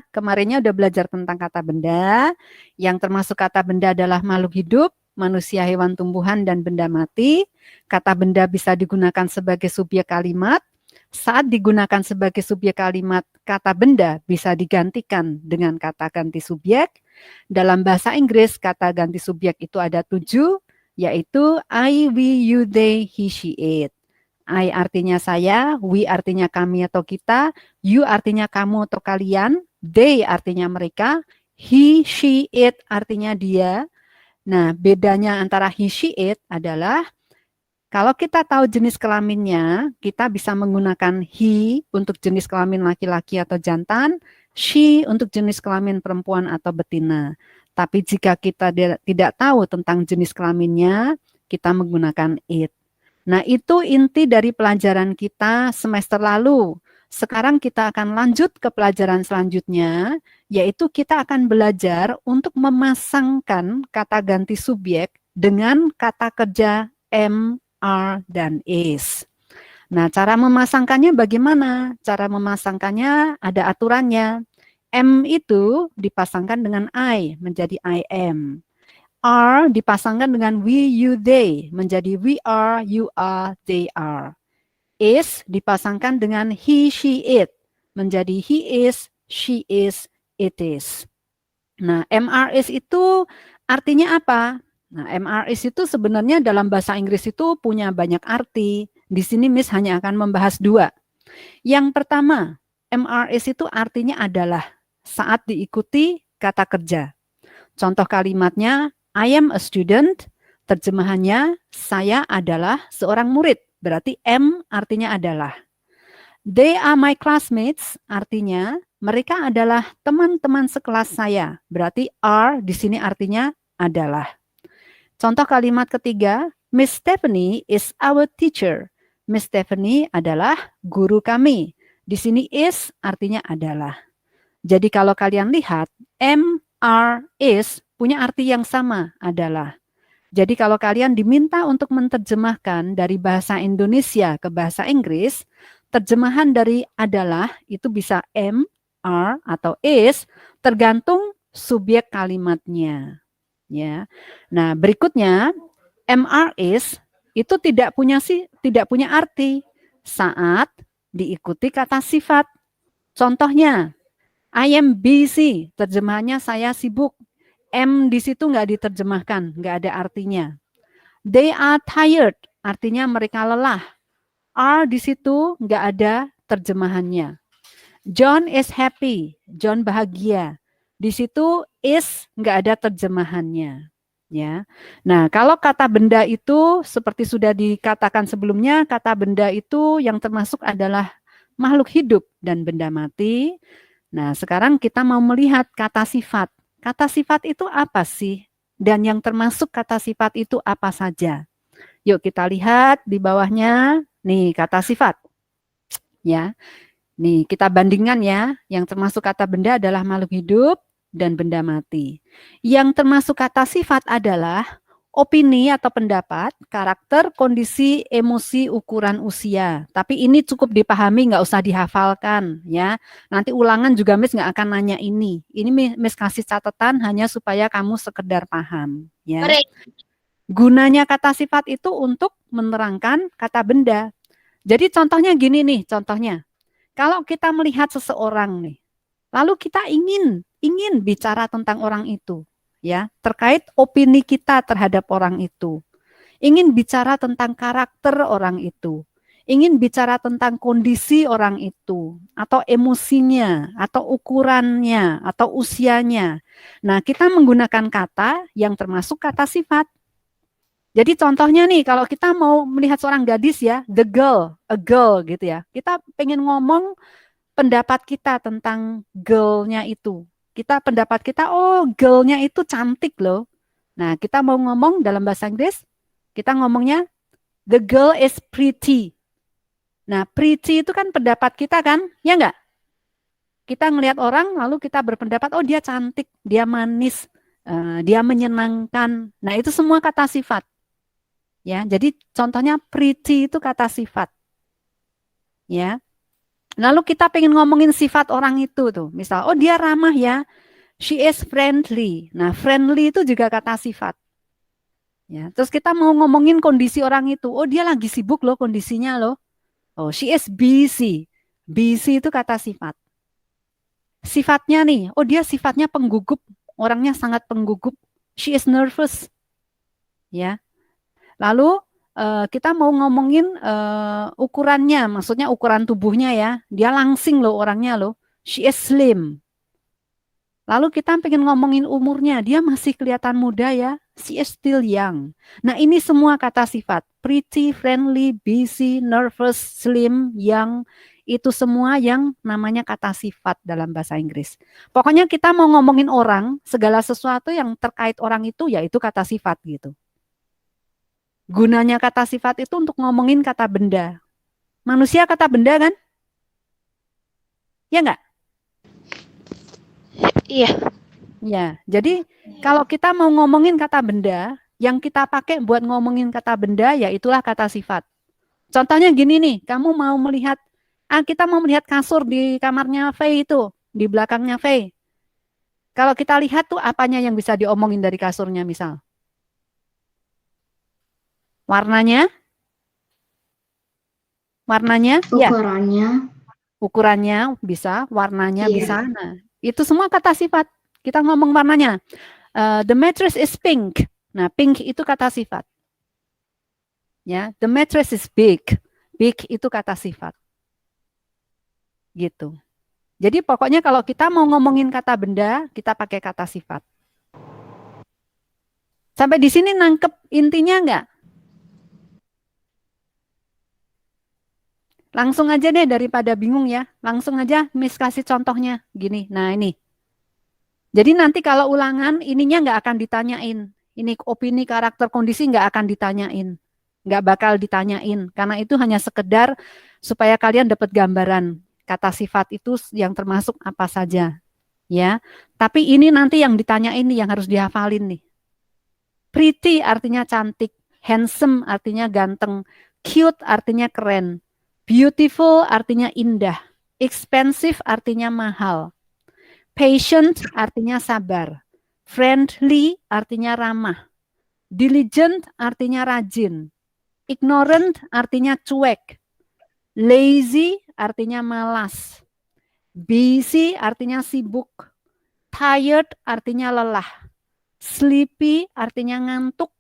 kemarinnya udah belajar tentang kata benda. Yang termasuk kata benda adalah makhluk hidup, manusia, hewan, tumbuhan, dan benda mati. Kata benda bisa digunakan sebagai subjek kalimat. Saat digunakan sebagai subjek kalimat, kata benda bisa digantikan dengan kata ganti subjek. Dalam bahasa Inggris, kata ganti subjek itu ada 7, yaitu I, we, you, they, he, she, it. I artinya saya, we artinya kami atau kita, you artinya kamu atau kalian, they artinya mereka, he, she, it artinya dia. Nah, bedanya antara he, she, it adalah kalau kita tahu jenis kelaminnya, kita bisa menggunakan he untuk jenis kelamin laki-laki atau jantan, she untuk jenis kelamin perempuan atau betina. Tapi jika kita tidak tahu tentang jenis kelaminnya, kita menggunakan it. Nah, itu inti dari pelajaran kita semester lalu. Sekarang kita akan lanjut ke pelajaran selanjutnya, yaitu kita akan belajar untuk memasangkan kata ganti subjek dengan kata kerja am, are, dan is. Nah, cara memasangkannya bagaimana? Cara memasangkannya ada aturannya. Am itu dipasangkan dengan I, menjadi I am. Are dipasangkan dengan we, you, they, menjadi we are, you are, they are. Is dipasangkan dengan he, she, it, menjadi he is, she is, it is. Nah, MRS itu artinya apa? Nah, MRS itu sebenarnya dalam bahasa Inggris itu punya banyak arti. Di sini Miss hanya akan membahas 2. Yang pertama, MRS itu artinya adalah saat diikuti kata kerja. Contoh kalimatnya, I am a student. Terjemahannya, saya adalah seorang murid. Berarti am artinya adalah. They are my classmates, artinya mereka adalah teman-teman sekelas saya. Berarti are di sini artinya adalah. Contoh kalimat ketiga, Miss Stephanie is our teacher. Miss Stephanie adalah guru kami. Di sini is artinya adalah. Jadi kalau kalian lihat, am, are, is punya arti yang sama, adalah. Jadi kalau kalian diminta untuk menerjemahkan dari bahasa Indonesia ke bahasa Inggris, terjemahan dari adalah itu bisa am, are, atau is, tergantung subjek kalimatnya. Ya. Nah, berikutnya MR is itu tidak punya arti saat diikuti kata sifat. Contohnya, I am busy, terjemahannya saya sibuk. M di situ nggak diterjemahkan, nggak ada artinya. They are tired, artinya mereka lelah. Are di situ nggak ada terjemahannya. John is happy, John bahagia. Di situ is nggak ada terjemahannya. Ya. Nah, kalau kata benda itu seperti sudah dikatakan sebelumnya, kata benda itu yang termasuk adalah makhluk hidup dan benda mati. Nah, sekarang kita mau melihat kata sifat. Kata sifat itu apa sih? Dan yang termasuk kata sifat itu apa saja? Yuk kita lihat di bawahnya. Nih, kata sifat. Ya. Nih, kita bandingkan ya. Yang termasuk kata benda adalah makhluk hidup dan benda mati. Yang termasuk kata sifat adalah opini atau pendapat, karakter, kondisi, emosi, ukuran usia. Tapi ini cukup dipahami, nggak usah dihafalkan ya. Nanti ulangan juga Miss nggak akan nanya ini. Ini Miss kasih catatan hanya supaya kamu sekedar paham ya. Gunanya kata sifat itu untuk menerangkan kata benda. Jadi contohnya gini nih, contohnya. Kalau kita melihat seseorang nih, lalu kita ingin bicara tentang orang itu, ya, terkait opini kita terhadap orang itu. Ingin bicara tentang karakter orang itu. Ingin bicara tentang kondisi orang itu, atau emosinya, atau ukurannya, atau usianya. Nah, kita menggunakan kata yang termasuk kata sifat. Jadi contohnya nih, kalau kita mau melihat seorang gadis ya, the girl, a girl gitu ya. Kita pengen ngomong pendapat kita tentang girl-nya itu. Pendapat kita, oh girl-nya itu cantik loh. Nah, kita mau ngomong dalam bahasa Inggris, kita ngomongnya the girl is pretty. Nah, pretty itu kan pendapat kita kan, ya enggak? Kita ngelihat orang, lalu kita berpendapat, oh dia cantik, dia manis, dia menyenangkan. Nah, itu semua kata sifat. Ya, jadi contohnya pretty itu kata sifat. Ya. Lalu kita pengen ngomongin sifat orang itu tuh. Misal, oh dia ramah ya. She is friendly. Nah, friendly itu juga kata sifat. Ya, terus kita mau ngomongin kondisi orang itu. Oh, dia lagi sibuk loh kondisinya loh. Oh, she is busy. Busy itu kata sifat. Sifatnya nih, oh dia sifatnya penggugup. Orangnya sangat penggugup. She is nervous. Ya. Lalu kita mau ngomongin ukurannya, maksudnya ukuran tubuhnya ya. Dia langsing loh orangnya loh. She is slim. Lalu kita pengen ngomongin umurnya, dia masih kelihatan muda ya. She is still young. Nah ini semua kata sifat. Pretty, friendly, busy, nervous, slim, young. Itu semua yang namanya kata sifat dalam bahasa Inggris. Pokoknya kita mau ngomongin orang, segala sesuatu yang terkait orang itu yaitu kata sifat gitu. Gunanya kata sifat itu untuk ngomongin kata benda. Manusia kata benda kan? Ya enggak? Iya. Ya, jadi kalau kita mau ngomongin kata benda, yang kita pakai buat ngomongin kata benda ya itulah kata sifat. Contohnya gini nih, kamu mau melihat, kita mau melihat kasur di kamarnya Faye itu, di belakangnya Faye. Kalau kita lihat tuh apanya yang bisa diomongin dari kasurnya misal? Warnanya? Warnanya? Ya. Ukurannya bisa, warnanya bisa. Nah, itu semua kata sifat. Kita ngomong warnanya. The mattress is pink. Nah, pink itu kata sifat. Ya, the mattress is big. Big itu kata sifat. Gitu. Jadi pokoknya kalau kita mau ngomongin kata benda, kita pakai kata sifat. Sampai di sini nangkep intinya enggak? Langsung aja deh daripada bingung ya. Langsung aja Miss kasih contohnya. Gini, nah ini. Jadi nanti kalau ulangan ininya nggak akan ditanyain. Ini opini, karakter, kondisi nggak akan ditanyain. Nggak bakal ditanyain. Karena itu hanya sekedar supaya kalian dapat gambaran. Kata sifat itu yang termasuk apa saja. Ya, tapi ini nanti yang ditanyain nih, yang harus dihafalin nih. Pretty artinya cantik. Handsome artinya ganteng. Cute artinya keren. Beautiful artinya indah. Expensive artinya mahal. Patient artinya sabar. Friendly artinya ramah. Diligent artinya rajin. Ignorant artinya cuek. Lazy artinya malas. Busy artinya sibuk. Tired artinya lelah. Sleepy artinya ngantuk.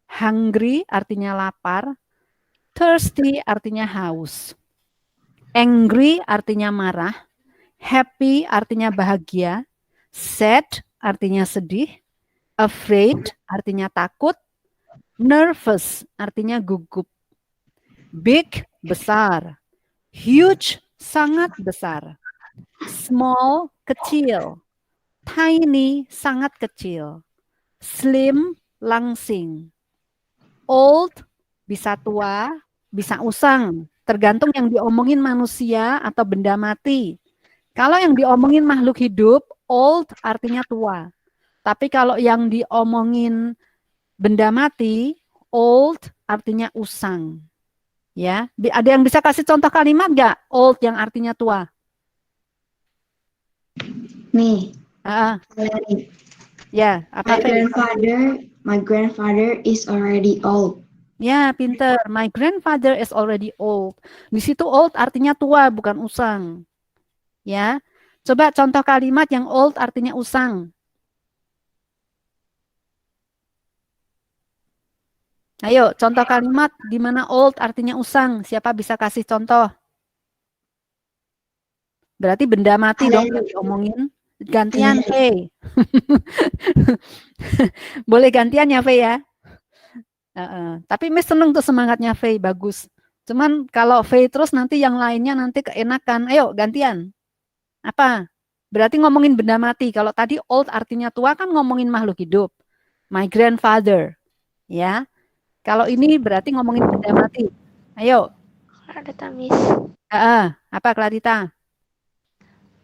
Hungry artinya lapar. Thirsty artinya haus. Angry artinya marah. Happy artinya bahagia. Sad artinya sedih. Afraid artinya takut. Nervous artinya gugup. Big besar. Huge sangat besar. Small kecil. Tiny sangat kecil. Slim langsing. Old bisa tua, bisa usang. Tergantung yang diomongin manusia atau benda mati. Kalau yang diomongin makhluk hidup, old artinya tua. Tapi kalau yang diomongin benda mati, old artinya usang. Ya, ada yang bisa kasih contoh kalimat nggak? Old yang artinya tua. Nih. Ya, apa? My grandfather is already old. Ya, pinter. My grandfather is already old. Di situ old artinya tua, bukan usang. Ya, coba contoh kalimat yang old artinya usang. Ayo, contoh kalimat di mana old artinya usang. Siapa bisa kasih contoh? Berarti benda mati dong yang diomongin. Gantian, Faye. Boleh gantian ya, Faye ya? Tapi Miss seneng tuh semangatnya Faye, bagus. Cuman kalau Faye terus nanti yang lainnya nanti keenakan. Ayo, gantian. Apa? Berarti ngomongin benda mati. Kalau tadi old artinya tua kan ngomongin makhluk hidup. My grandfather. Ya. Kalau ini berarti ngomongin benda mati. Ayo. Clarita, Miss. Apa Clarita?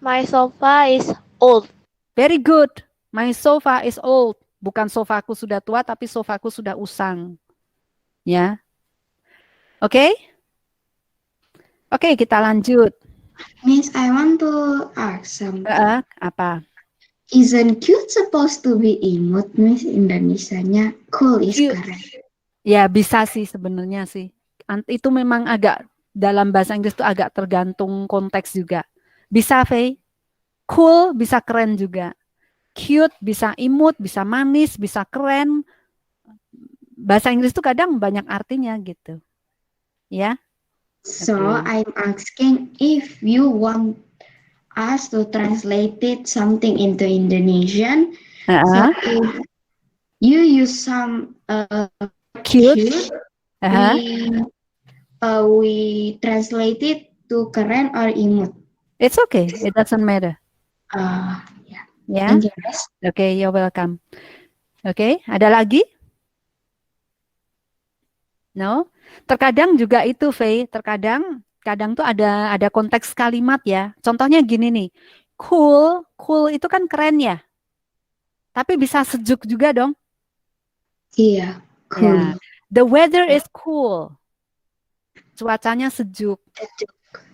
My sofa is old. Very good. My sofa is old. Bukan sofaku sudah tua, tapi sofaku sudah usang. Ya. Oke? Oke, kita lanjut. Miss, I want to ask something. Apa? Isn't cute supposed to be imut, Miss? Indonesianya cool is Cute. keren. Ya bisa sih sebenarnya sih. Itu memang agak dalam bahasa Inggris itu agak tergantung konteks juga. Bisa Faye, cool bisa keren juga. Cute bisa imut, bisa manis, bisa keren. Bahasa Inggris itu kadang banyak artinya gitu. Ya. So Oke. I'm asking if you want us to translate it something into Indonesian. So if you use some Cute. cute, Uh-huh. we translate it to keren or imut. It's okay. It doesn't matter. Yeah. Ya. Thank you, Miss. Oke, you're welcome. Oke, ada lagi? No? Terkadang juga itu, Faye. Kadang tuh ada konteks kalimat ya. Contohnya gini nih. Cool itu kan keren ya. Tapi bisa sejuk juga dong. Iya, cool. Ya. The weather is cool. Cuacanya sejuk.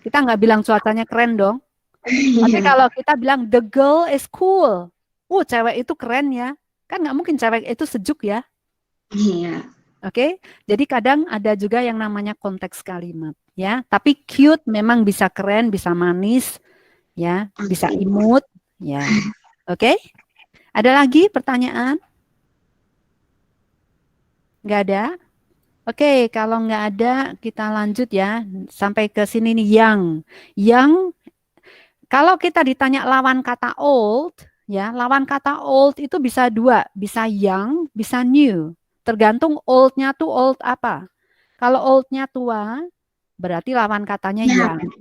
Kita nggak bilang cuacanya keren dong. Tapi kalau kita bilang the girl is cool. Cewek itu keren ya. Kan nggak mungkin cewek itu sejuk ya. Iya. Oke, jadi kadang ada juga yang namanya konteks kalimat, ya. Tapi cute memang bisa keren, bisa manis, ya, bisa imut, ya. Oke, ada lagi pertanyaan? Nggak ada? Oke, kalau nggak ada, kita lanjut ya. Sampai ke sini nih, yang. Kalau kita ditanya lawan kata old, ya, lawan kata old itu bisa dua, bisa young, bisa new. Tergantung old-nya tuh old apa. Kalau old-nya tua, berarti lawan katanya young.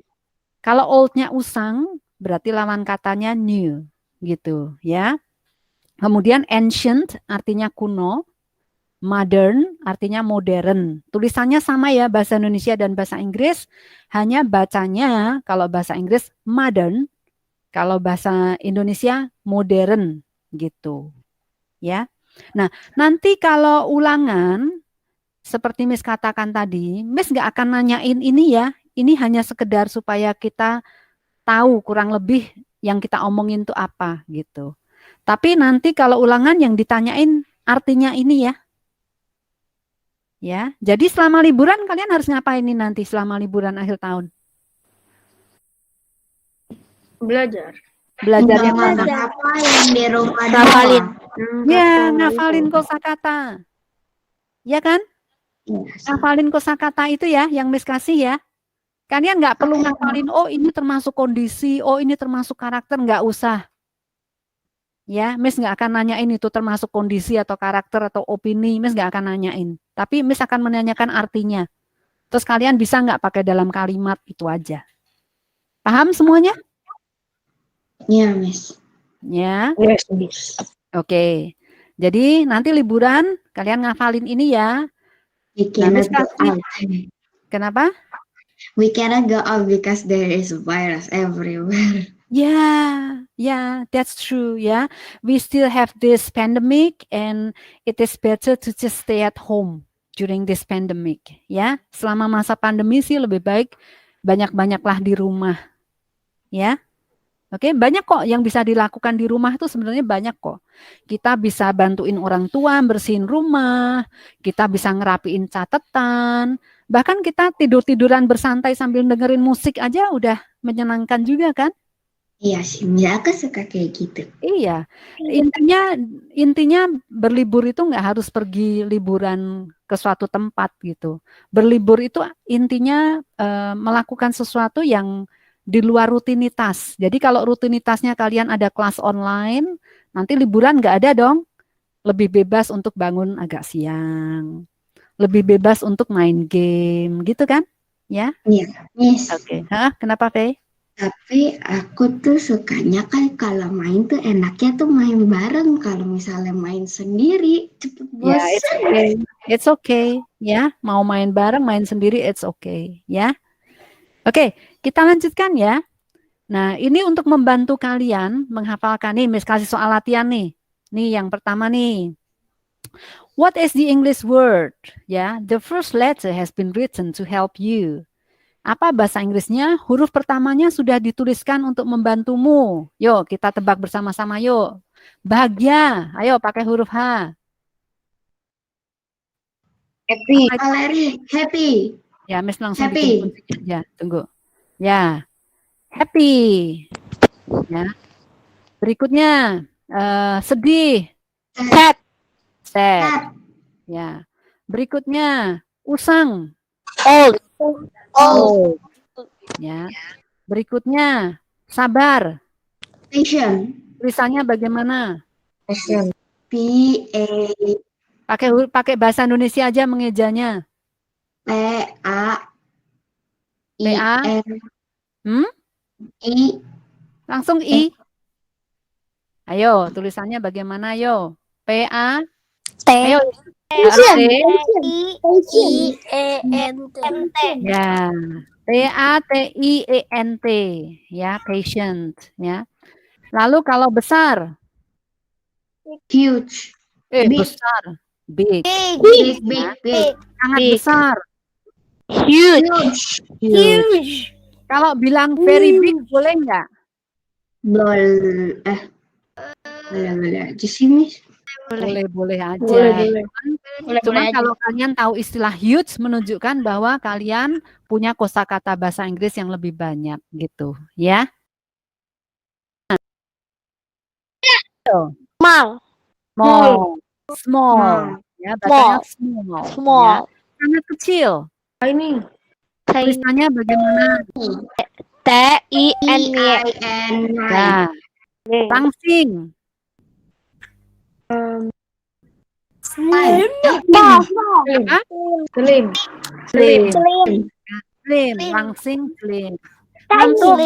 Kalau old-nya usang, berarti lawan katanya new. Gitu ya. Kemudian ancient artinya kuno. Modern artinya modern. Tulisannya sama ya bahasa Indonesia dan bahasa Inggris. Hanya bacanya kalau bahasa Inggris modern. Kalau bahasa Indonesia modern gitu. Ya. Nah, nanti kalau ulangan seperti Miss katakan tadi, Miss nggak akan nanyain ini ya. Ini hanya sekedar supaya kita tahu kurang lebih yang kita omongin itu apa gitu. Tapi nanti kalau ulangan yang ditanyain artinya ini ya. Ya, jadi selama liburan kalian harus ngapain nih nanti selama liburan akhir tahun? Belajar. Belajar yang Nggak mana? ngapain di rumah Ngafalin. doang. Ya, ngafalin kosakata. Ya kan? Ngafalin kosakata itu ya, yang Miss kasih ya. Kalian nggak perlu ngafalin, oh ini termasuk kondisi, oh ini termasuk karakter, nggak usah. Ya, Miss nggak akan nanyain itu termasuk kondisi atau karakter atau opini, Miss nggak akan nanyain. Tapi Miss akan menanyakan artinya. Terus kalian bisa nggak pakai dalam kalimat itu aja. Paham semuanya? Iya, Miss. Ya. Yes, Miss. Oke. Jadi nanti liburan kalian ngafalin ini ya. We Nah, Miss cannot go kasih. out. Kenapa? We cannot go out because there is a virus everywhere. Yeah, that's true. Yeah, we still have this pandemic, and it is better to just stay at home during this pandemic. Ya, selama masa pandemi sih lebih baik banyak-banyaklah di rumah. Ya, oke, banyak kok yang bisa dilakukan di rumah tuh sebenarnya banyak kok. Kita bisa bantuin orang tua bersihin rumah, kita bisa ngerapiin catatan, bahkan kita tidur-tiduran bersantai sambil dengerin musik aja udah menyenangkan juga kan? Iya sih, Miss. Aku suka kayak gitu. Iya, intinya berlibur itu nggak harus pergi liburan ke suatu tempat gitu. Berlibur itu intinya melakukan sesuatu yang di luar rutinitas. Jadi kalau rutinitasnya kalian ada kelas online, nanti liburan nggak ada dong. Lebih bebas untuk bangun agak siang, lebih bebas untuk main game, gitu kan? Ya? Iya, Miss. Oke. Hah, kenapa, Faye? Tapi aku tuh sukanya kan kalau main tuh enaknya tuh main bareng. Kalau misalnya main sendiri cepet Ya, it's bosan. okay. It's okay. Ya, mau main bareng, main sendiri, it's okay. Ya. Oke, kita lanjutkan ya. Nah, ini untuk membantu kalian menghafalkan nih, Miss kasih soal latihan nih. Nih yang pertama nih. What is the English word? Ya, the first letter has been written to help you. Apa bahasa Inggrisnya? Huruf pertamanya sudah dituliskan untuk membantumu. Yuk, kita tebak bersama-sama yuk. Bahagia. Ayo pakai huruf H. Happy. Valeri, happy. Ya, Miss langsung Happy. bikin kuncinya aja. Tunggu. Ya. Happy. Ya. Berikutnya sedih. Sad. Sad. Sad. Ya. Berikutnya usang. Old. Old. Ya. Berikutnya sabar. Patient. Tulisannya bagaimana? Passion. P A Pakai bahasa Indonesia aja mengejanya. P A I PA. N I Langsung I. Ayo, tulisannya bagaimana? Ayo. PA. T. Ayo. Patient. N-T. Ya. PATIENT. Ya, patient. Ya. Lalu kalau besar. Huge. Big. Besar. Big. Big. Sangat Big. besar. Huge. Huge. Kalau bilang very big boleh nggak? Boleh aja sih, Miss. Boleh aja. Boleh. Cuman kalau kalian tahu istilah huge menunjukkan bahwa kalian punya kosakata bahasa Inggris yang lebih banyak gitu, ya. Small. Ya, bacanya small. Ya. Sangat kecil. Ini. Tulisannya bagaimana? T-I-N-Y. Ya. Langsing. Slim. Langsing slim. Ngantuk.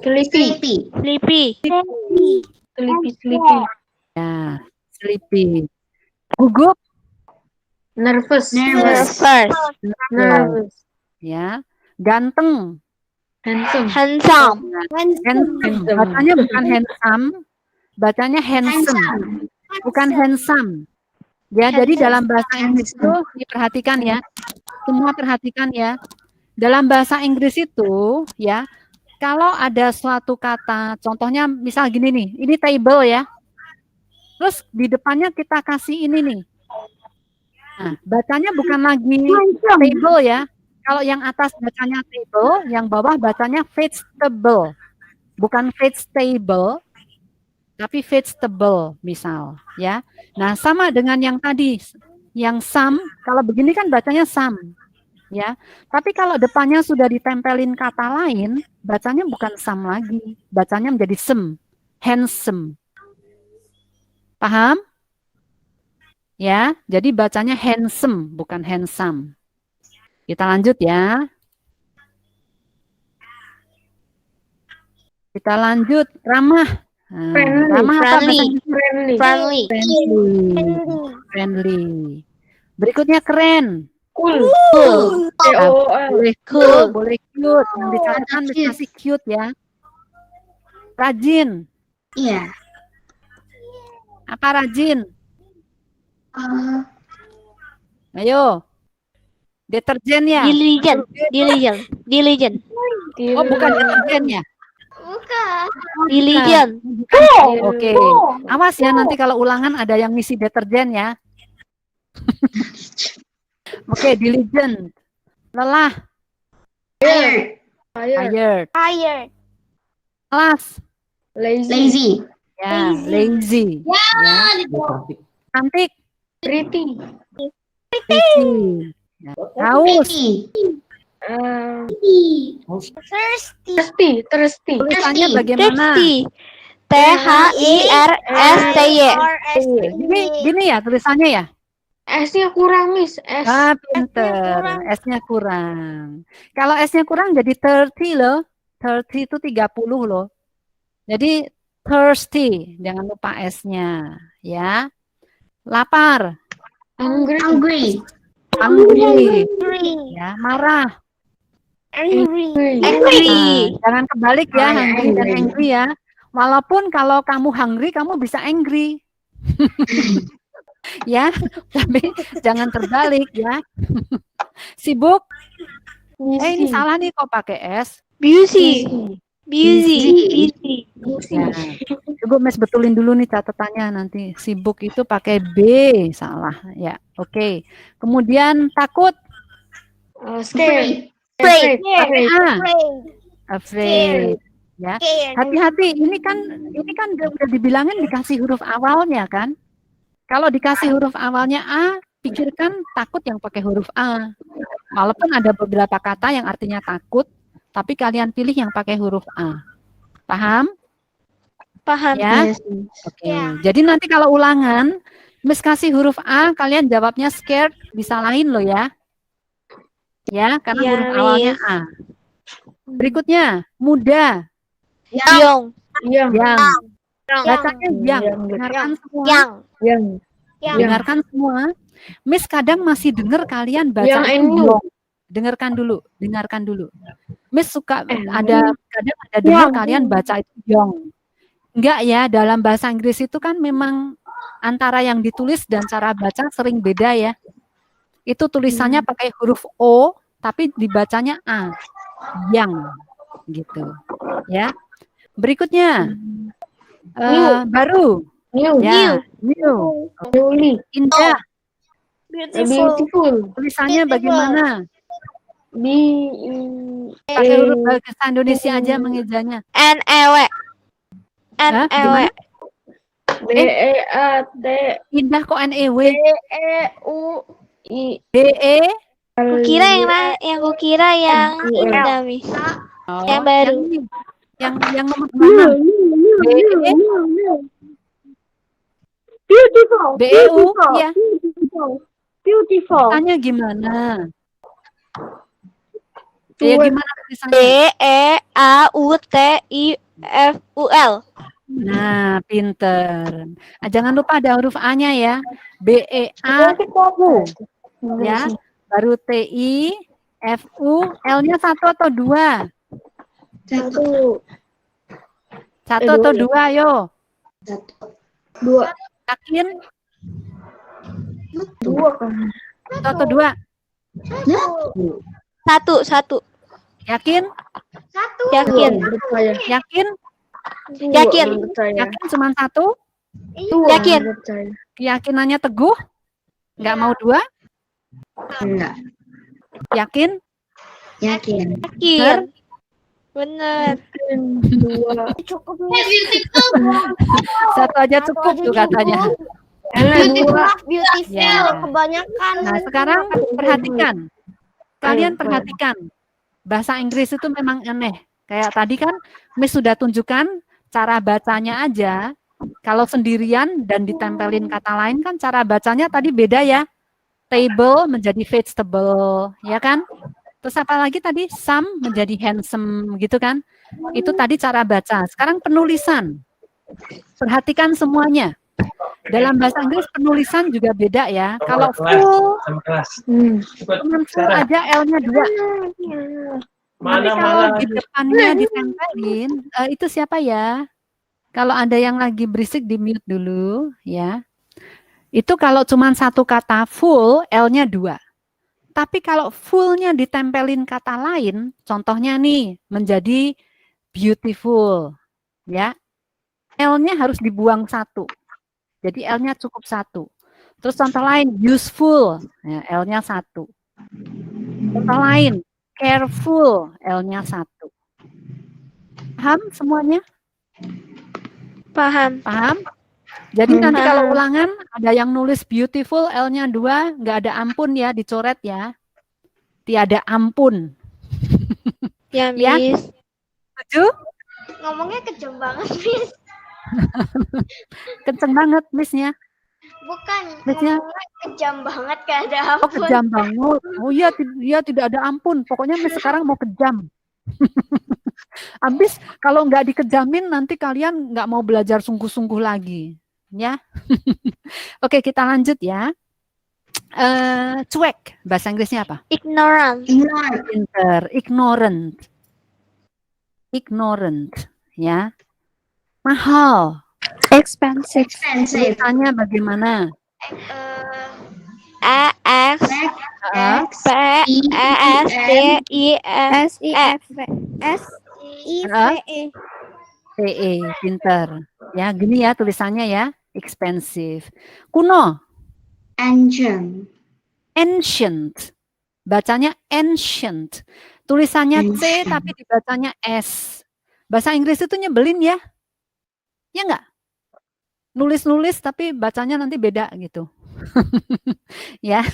Sleepy. Ya, sleepy. Gugup. Nervous. Ya. Ganteng. Handsome. Bacanya bukan handsome. Bacanya handsome. Bukan handsome. Ya, jadi dalam bahasa Inggris itu diperhatikan ya. Semua perhatikan ya. Dalam bahasa Inggris itu ya, kalau ada suatu kata, contohnya misal gini nih, ini table ya. Terus di depannya kita kasih ini nih. Nah, bacanya bukan lagi table ya. Kalau yang atas bacanya table, yang bawah bacanya vegetable. Bukan vegetable, tapi vegetable misal ya. Nah, sama dengan yang tadi, yang some, kalau begini kan bacanya some ya. Tapi kalau depannya sudah ditempelin kata lain, bacanya bukan some lagi, bacanya menjadi some, handsome. Paham? Ya, jadi bacanya handsome bukan handsome. Kita lanjut ya. Kita lanjut ramah. Nah, ramah apa bahasa Inggris? Friendly. Berikutnya keren. Cool. Boleh cool, boleh cute. Yang dicatatkan dikasih cute ya. Rajin. Iya. Apa rajin? Ayo. Deterjen ya? Diligent. Oh, bukan deterjen ya? Diligent. Oke. Awas ya nanti kalau ulangan ada yang ngisi deterjen ya. Oke, diligent. Lelah. Tired. Malas. Lazy. Ya, lazy. Ya. Cantik. Pretty. Ya. Haus. Thirsty. Tulisannya bagaimana? Thirsty. Gini ya tulisannya ya? S-nya kurang, Miss. S. Pinter. S-nya kurang. Kalau S-nya kurang jadi 30 loh. 30 itu 30 loh. Jadi thirsty. Jangan lupa S-nya. Ya. Lapar. Hungry. Ya. Marah. Angry. Nah, jangan kebalik ya, hungry dan angry ya. Walaupun kalau kamu hungry, kamu bisa angry. Ya, tapi jangan terbalik ya. Sibuk. Ini salah nih kok pakai S. Busy. Busy. Ya. Coba Mas betulin dulu nih catatannya, nanti sibuk itu pakai B, salah ya. Oke. Kemudian takut, Scared. Afraid. pakai A, Afraid. afraid. Ya. Hati-hati, ini kan udah dibilangin dikasih huruf awalnya kan. Kalau dikasih huruf awalnya A, pikirkan takut yang pakai huruf A. Walaupun ada beberapa kata yang artinya takut, tapi kalian pilih yang pakai huruf A. Paham? Paham. Ya. Yes. Oke. Jadi nanti kalau ulangan, Miss kasih huruf A, kalian jawabnya scared, disalahin loh ya. Ya, karena Ya, huruf awalnya Miss. A. Berikutnya, muda. Young. Yang. Bacanya yang. Yang. Dengarkan semua. Yang. Dengarkan semua. Miss kadang masih dengar kalian baca Yang itu and you. yong. Dengarkan dulu. Miss suka kadang ada dengar kalian baca itu yong. Enggak ya, dalam bahasa Inggris itu kan memang antara yang ditulis dan cara baca sering beda ya. Itu tulisannya pakai huruf O, tapi dibacanya A. Yang gitu. Ya. Berikutnya baru. New. Ya, new. Newly. Indah. Beautiful. Tulisannya bagaimana? Pakai huruf bahasa Indonesia aja mengejanya. N-E-W. Hah? N-E-W. B-E-A-T. Indah kok NEW. E-U-I. BE. Kukira yang kukira yang indah, Miss. Oh, Yang baru. Yang nomor 6. BE. Beautiful. BEU. Iya. Beautiful. Tanya gimana? Ya gimana tulisannya? B-E-A-U-T-I-F-U-L. Nah, pinter. Jangan lupa ada huruf A-nya ya. B-E-A ya. Baru T-I, F-U, L-nya 1 atau 2? Satu. 1 atau 2, ayo. Dua. Yakin? Dua kan. 1 atau 2? Satu. Yakin? Yakin. Percaya. Yakin? Yakin. Percaya. Yakin cuma 1? Yakin. Percaya. Keyakinannya teguh? Nggak mau 2? Enggak. Yakin? Yakin. Yakin. Bener. Dua. 1 aja cukup tuh katanya. Dua. Ya. Kebanyakan. Nah, sekarang perhatikan. Kalian perhatikan. Bahasa Inggris itu memang aneh. Kayak tadi kan Miss sudah tunjukkan cara bacanya aja. Kalau sendirian dan ditempelin kata lain kan cara bacanya tadi beda ya. Table menjadi vegetable, ya kan? Terus apa lagi tadi? Some menjadi handsome gitu kan? Itu tadi cara baca. Sekarang penulisan. Perhatikan semuanya. Dalam bahasa Inggris penulisan juga beda ya. Kalau full, cuman full aja L-nya 2. Tapi kalau di depannya ditempelin, itu siapa ya? Kalau ada yang lagi berisik di mute dulu ya. Itu kalau cuman 1 kata full, L-nya 2. Tapi kalau fullnya ditempelin kata lain, contohnya nih menjadi beautiful, ya. L-nya harus dibuang 1. Jadi L-nya cukup 1. Terus contoh lain, useful, ya, L-nya 1. Contoh lain, careful, L-nya 1. Paham semuanya? Paham. Paham? Jadi nanti kalau ulangan ada yang nulis beautiful, L-nya 2, nggak ada ampun ya, dicoret ya. Tiada ampun. Ya, Ya. Miss. Setuju? Ngomongnya kejam banget, Miss. Kenceng banget, Miss-nya. Bukan, Miss-nya. ngomongnya kejam banget, gak ada Oh, ampun. kejam banget. Oh iya, tidak ada ampun. Pokoknya Miss sekarang mau kejam. Habis kalau nggak dikejamin nanti kalian nggak mau belajar sungguh-sungguh lagi. Ya. Oke, kita lanjut ya. Cuek. Bahasa Inggrisnya apa? Ignorant. Pinter. Ignorant. Ignorant. Ya. Mahal. Expensive. Tulisannya bagaimana? E-X. Ah, X P E S T I S S-I-F-S-I-V-E. PE, pinter. Ya, gini ya tulisannya ya, expensive. Kuno, ancient. ancient. Bacanya ancient. Tulisannya C Ancient. tapi dibacanya S. Bahasa Inggris itu nyebelin ya. Ya enggak? Nulis-nulis tapi bacanya nanti beda gitu. Ya.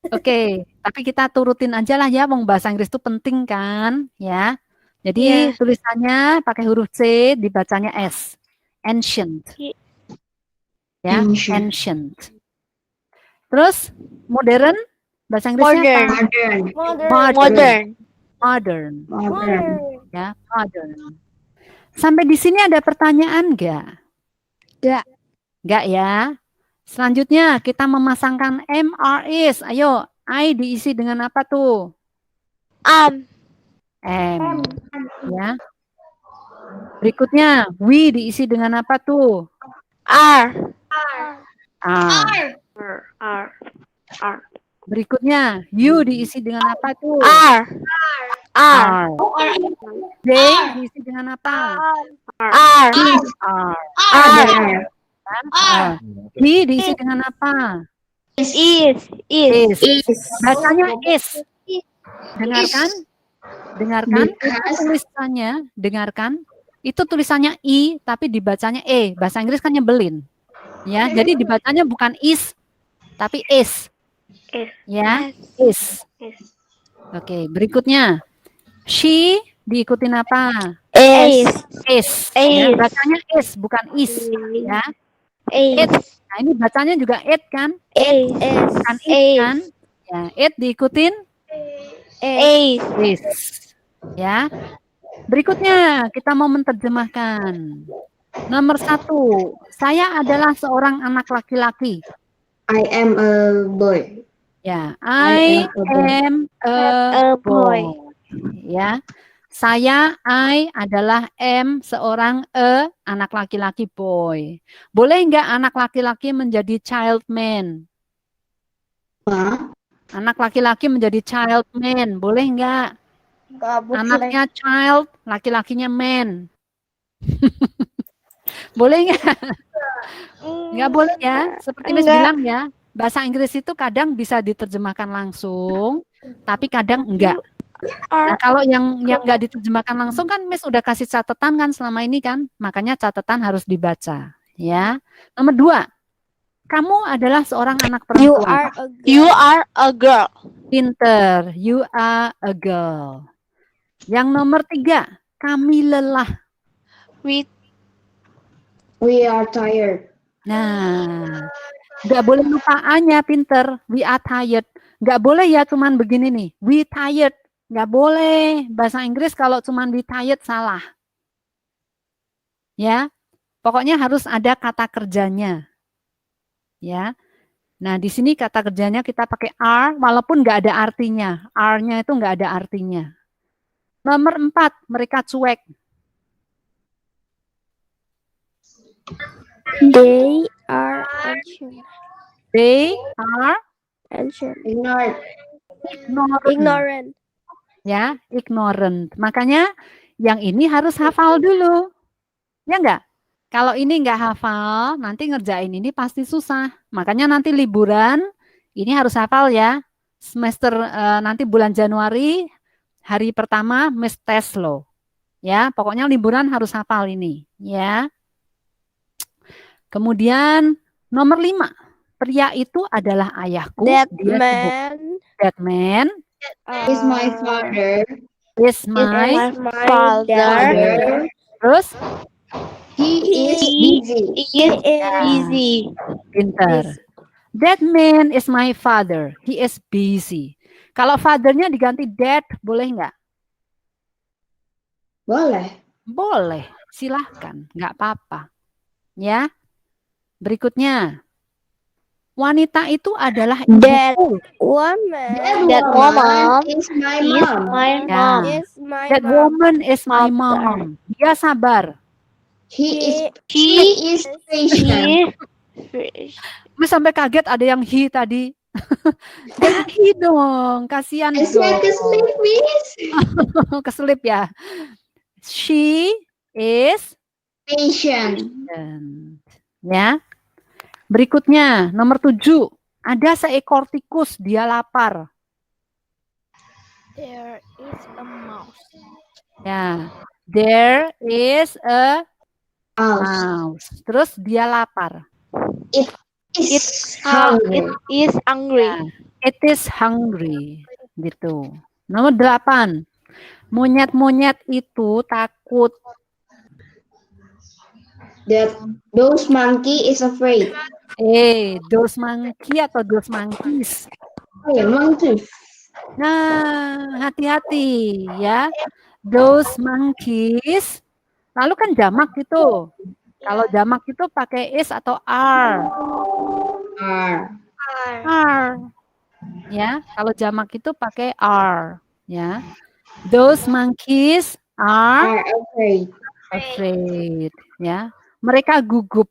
Oke, tapi kita turutin aja lah ya, wong bahasa Inggris itu penting kan, ya. Jadi Iya. tulisannya pakai huruf C, dibacanya S. Ancient. Ya, Ancient. ancient. Terus modern, bahasa Inggrisnya Modern. apa? Modern. Modern. Modern. Modern. Ya, modern. Sampai di sini ada pertanyaan enggak? Enggak. Enggak ya. Selanjutnya kita memasangkan MRIs. Ayo, I diisi dengan apa tuh? M. Ya. Berikutnya, we diisi dengan apa tuh? R. R. R. R. Berikutnya, you diisi dengan apa tuh? R. R. R. J diisi dengan apa? R. R. R. R. He diisi dengan apa? Is. Is. Is. Bacanya is. Dengarkan. Dengarkan. Itu Because. tulisannya, dengarkan. Itu tulisannya I, tapi dibacanya E. Bahasa Inggris kan nyebelin. Ya, jadi dibacanya bukan is, tapi is. Is. Ya, is. Oke, berikutnya. She diikutin apa? Is. Is. Ya, Is. bacanya is, bukan is. Ya, Is. nah ini bacanya juga it kan? Is. Bukan it kan? Ya, it diikutin Is. is. Ya. Berikutnya kita mau menerjemahkan. Nomor 1, saya adalah seorang anak laki-laki. I am a boy. Ya, I am a A boy. boy. Ya, I adalah am seorang anak laki-laki boy. Boleh nggak anak laki-laki menjadi child man? Hah? Anak laki-laki menjadi child man, boleh nggak? Anaknya child, laki-lakinya man. Boleh nggak? Nggak boleh ya. Seperti Miss Enggak. bilang ya, bahasa Inggris itu kadang bisa diterjemahkan langsung, tapi kadang enggak. Nah, kalau yang nggak diterjemahkan langsung kan Miss udah kasih catatan kan selama ini kan, makanya catatan harus dibaca. Ya. Nomor 2, kamu adalah seorang anak You perempuan. are a girl. You are a girl. Pinter, you are a girl. Yang nomor 3, kami lelah. We are tired. Nah, nggak boleh lupa A-nya, pinter. We are tired. Nggak boleh ya cuman begini nih, we tired. Nggak boleh. Bahasa Inggris kalau cuman we tired salah. Ya, pokoknya harus ada kata kerjanya. Ya. Nah, di sini kata kerjanya kita pakai are, walaupun nggak ada artinya. Are-nya itu nggak ada artinya. Nomor 4, mereka cuek. They are ancient. They are Ancient. Ignored. Ignorant. Ya, ignorant. Makanya yang ini harus hafal dulu. Ya enggak? Kalau ini enggak hafal, nanti ngerjain ini pasti susah. Makanya nanti liburan, ini harus hafal ya. Semester nanti bulan Januari, hari pertama Miss tes loh. Ya, pokoknya liburan harus hafal ini. Ya. Kemudian nomor 5, pria itu adalah ayahku. That Dia man that man Is my father. is my is my father. father. terus He is He busy. is busy. pinter. That man is my father. He is busy. Kalau fathernya diganti dad, boleh nggak? Boleh. Boleh, silahkan, nggak apa-apa. Ya. Berikutnya, wanita itu adalah That ibuku. woman That woman is my Is mom. my Ya. mom. is my That mom. woman is my Mother. mom. Dia sabar. She She is patient. is Miss sampai kaget ada yang he tadi. Ganti dong, kasihan Saya dong. keselip, Miss. Keselip ya. She is Patient. patient. Ya. Berikutnya, nomor 7. Ada seekor tikus, dia lapar. There is a mouse. Ya. There is a Mouse. mouse. Terus dia lapar. Is It hungry. is hungry. Ya. It is hungry. Gitu. Nomor 8. Monyet-monyet itu takut. Those monkey is afraid. Those monkey atau those monkeys? Oh ya, monkey. Nah, hati-hati ya. Those monkeys. Lalu kan jamak itu. Kalau jamak itu pakai is atau are. Are. Are. Ya, kalau jamak itu pakai are. Ya. Those monkeys are Are afraid. afraid. Ya. Mereka gugup.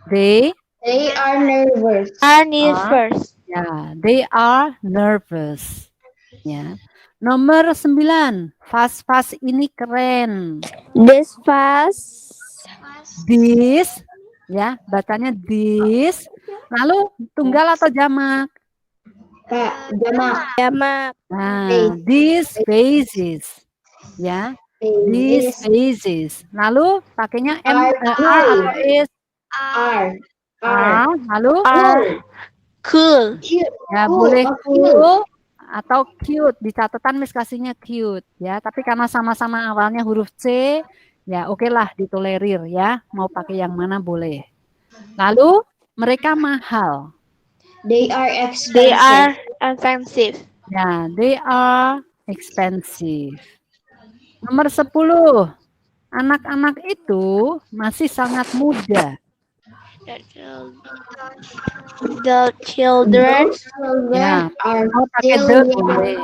They They are nervous. First. Ya, they are nervous. Ya. Nomor 9, Fast-fast ini keren. This fast. This, ya, bacanya this. Lalu tunggal atau jamak? Kak, jamak. Jamak. Nah, these phases. Ya, these phases. Lalu pakainya Are. atau is. Are. Lalu Cool. Cute. ya Cool, boleh oh, cute atau cute. Di catatan Miss kasihnya cute ya, tapi karena sama-sama awalnya huruf C, ya oke lah ditolerir ya. Mau pakai yang mana boleh. Lalu mereka mahal. They are expensive. They are expensive. Ya, they are expensive. Nomor 10. Anak-anak itu masih sangat muda. The children Ya, are mau pakai still the young. boleh.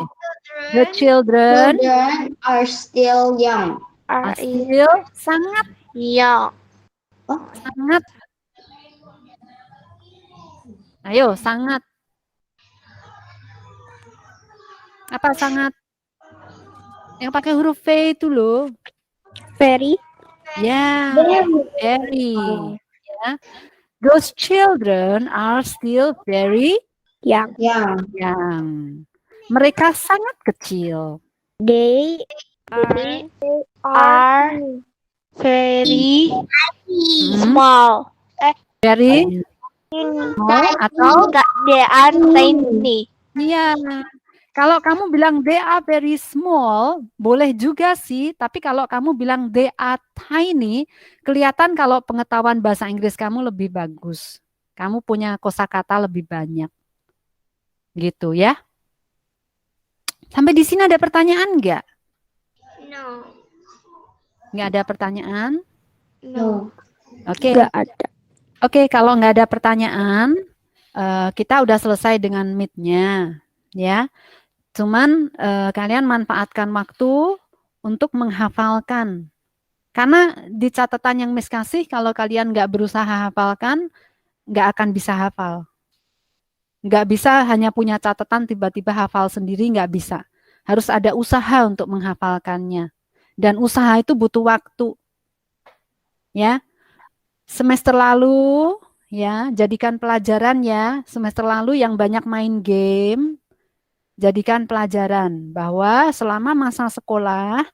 The children Children are still young. are are still sangat young. sangat. Ayo, sangat. Apa sangat? Yang pakai huruf V itu loh. Very. Ya, very. Ya. Those children are still very Young. Young. young. Mereka sangat kecil. They Are very small. Very small atau They are tiny. iya. Kalau kamu bilang they are very small, boleh juga sih. Tapi kalau kamu bilang they are tiny, kelihatan kalau pengetahuan bahasa Inggris kamu lebih bagus. Kamu punya kosakata lebih banyak. Gitu ya. Sampai di sini ada pertanyaan nggak? no. Nggak ada pertanyaan? No. Oke. Gak ada. Oke, kalau nggak ada pertanyaan, kita udah selesai dengan meet-nya. Ya. Cuman kalian manfaatkan waktu untuk menghafalkan. Karena di catatan yang Miss kasih, kalau kalian nggak berusaha hafalkan, nggak akan bisa hafal. Nggak bisa hanya punya catatan tiba-tiba hafal sendiri, nggak bisa. Harus ada usaha untuk menghafalkannya. Dan usaha itu butuh waktu. Ya. Semester lalu, ya, jadikan pelajaran ya. Semester lalu yang banyak main game, jadikan pelajaran bahwa selama masa sekolah,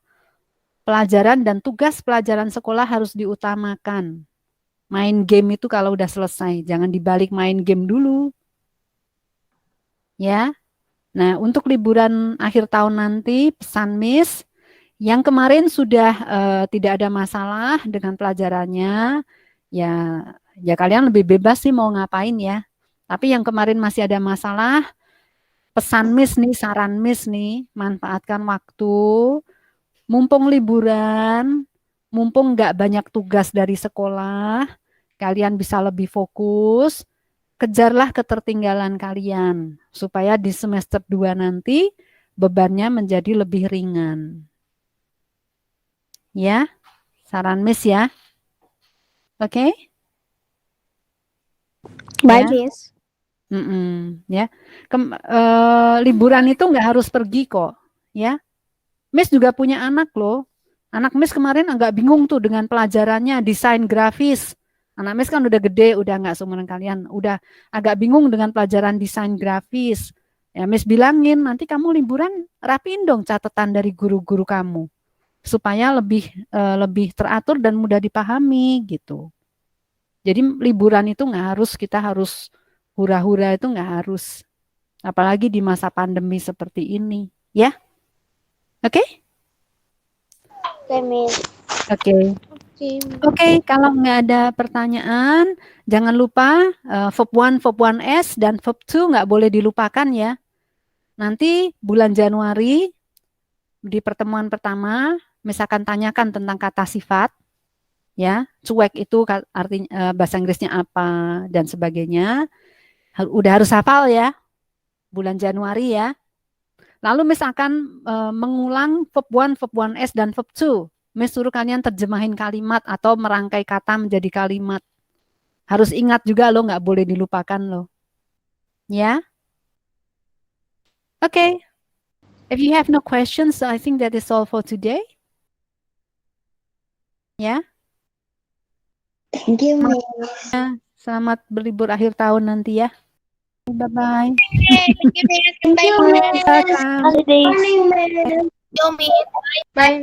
pelajaran dan tugas pelajaran sekolah harus diutamakan. Main game itu kalau udah selesai, jangan dibalik main game dulu. Ya. Nah, untuk liburan akhir tahun nanti, pesan Miss, yang kemarin sudah tidak ada masalah dengan pelajarannya, ya kalian lebih bebas sih mau ngapain ya. Tapi yang kemarin masih ada masalah, pesan Miss nih, saran Miss nih, manfaatkan waktu, mumpung liburan, mumpung nggak banyak tugas dari sekolah, kalian bisa lebih fokus, kejarlah ketertinggalan kalian, supaya di semester 2 nanti bebannya menjadi lebih ringan. Ya, saran Miss ya. Oke? Baik, Ya. Miss. Ya. Liburan itu nggak harus pergi kok, ya. Miss juga punya anak loh. Anak Miss kemarin agak bingung tuh dengan pelajarannya desain grafis. Anak Miss kan udah gede, udah nggak seumuran kalian, udah agak bingung dengan pelajaran desain grafis. Ya, Miss bilangin nanti kamu liburan rapiin dong catatan dari guru-guru kamu supaya lebih teratur dan mudah dipahami gitu. Jadi liburan itu kita harus hura-hura itu nggak harus, apalagi di masa pandemi seperti ini, ya. Oke? Oke, Miss. Oke. Oke, kalau nggak ada pertanyaan, jangan lupa verb 1, verb 1S, dan verb 2 nggak boleh dilupakan ya. Nanti bulan Januari, di pertemuan pertama, misalkan tanyakan tentang kata sifat, ya, cuek itu artinya bahasa Inggrisnya apa, dan sebagainya. Udah harus hafal ya, bulan Januari ya. Lalu misalkan mengulang verb 1, verb 1S, dan verb 2. Miss suruh kalian terjemahin kalimat atau merangkai kata menjadi kalimat. Harus ingat juga loh, nggak boleh dilupakan loh. Ya? Okay. If you have no questions, I think that is all for today. Ya? Thank you, Miss. Selamat berlibur akhir tahun nanti ya. Bye-bye. Thank you, Miss. Goodbye, Miss. Welcome. Holidays. Morning, Miss. Yo, Miss. Bye.